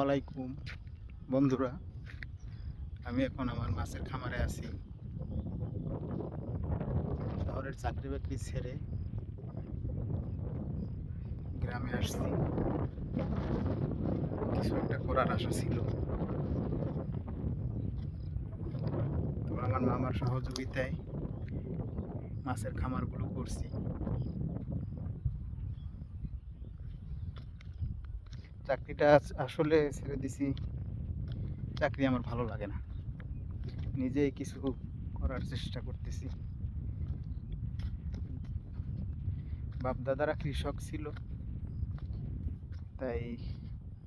আলাইকুম বন্ধুরা, আমি এখন আমার মাছের খামারে আছি। শহরের চাকরি বাকরি ছেড়ে গ্রামে আসছি। কিছু একটা করার আশা ছিল, তো আমার মামার সহযোগিতায় মাছের খামারগুলো করছি। চাকরিটা আসলে ছেড়ে দিছি, চাকরি আমার ভালো লাগে না, নিজেই কিছু করার চেষ্টা করতেছি। বাপ দাদারা কৃষক ছিল, তাই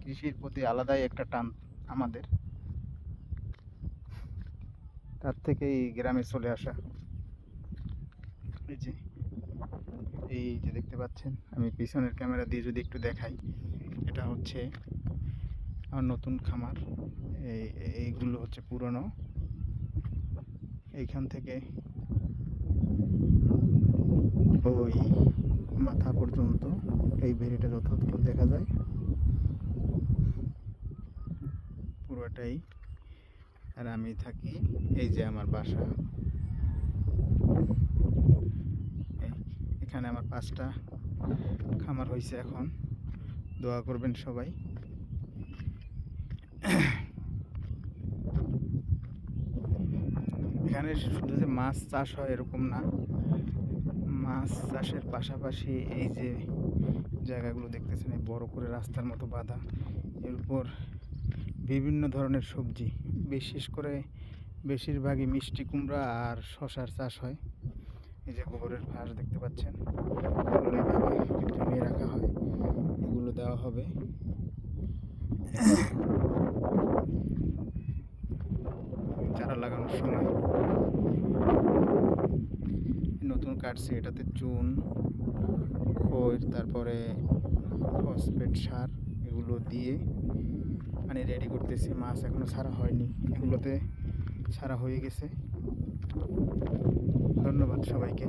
কৃষির প্রতি আলাদাই একটা টান আমাদের। তার থেকেই গ্রামে চলে আসা। এই যে দেখতে পাচ্ছেন, আমি পিছনের ক্যামেরা দিয়ে যদি একটু দেখাই, এটা হচ্ছে আমার নতুন খামার। এইগুলো হচ্ছে পুরনো। এইখান থেকে ওই মাথা পর্যন্ত এই ভেড়িটা যতদূর দেখা যায় পুরোটাই। আর আমি থাকি, এই যে আমার বাসা। এখানে আমার 5টা খামার হয়েছে। এখন দোয়া করবেন সবাই। এখানে শুধু যে মাছ চাষ হয় এরকম না, মাছ চাষের পাশাপাশি এই যে জায়গাগুলো দেখতেছেন, এই বড় করে রাস্তার মতো বাঁধা, এর উপর বিভিন্ন ধরনের সবজি, বিশেষ করে বেশিরভাগই মিষ্টি কুমড়া আর শশার চাষ হয়। এই যে গোবরের ঘাস দেখতে পাচ্ছেন, এগুলো এভাবে জমিয়ে রাখা হয়, এগুলো দেওয়া হবে। চারা লাগানোর সময় নতুন কাটছে, এটাতে চুন, খৈর, তারপরে ফসফেট সার এগুলো দিয়ে মানে রেডি করতেছি। মাছ এখনো ছাড়া হয়নি, এগুলোতে ছাড়া হয়ে গেছে। ধন্যবাদ সবাইকে।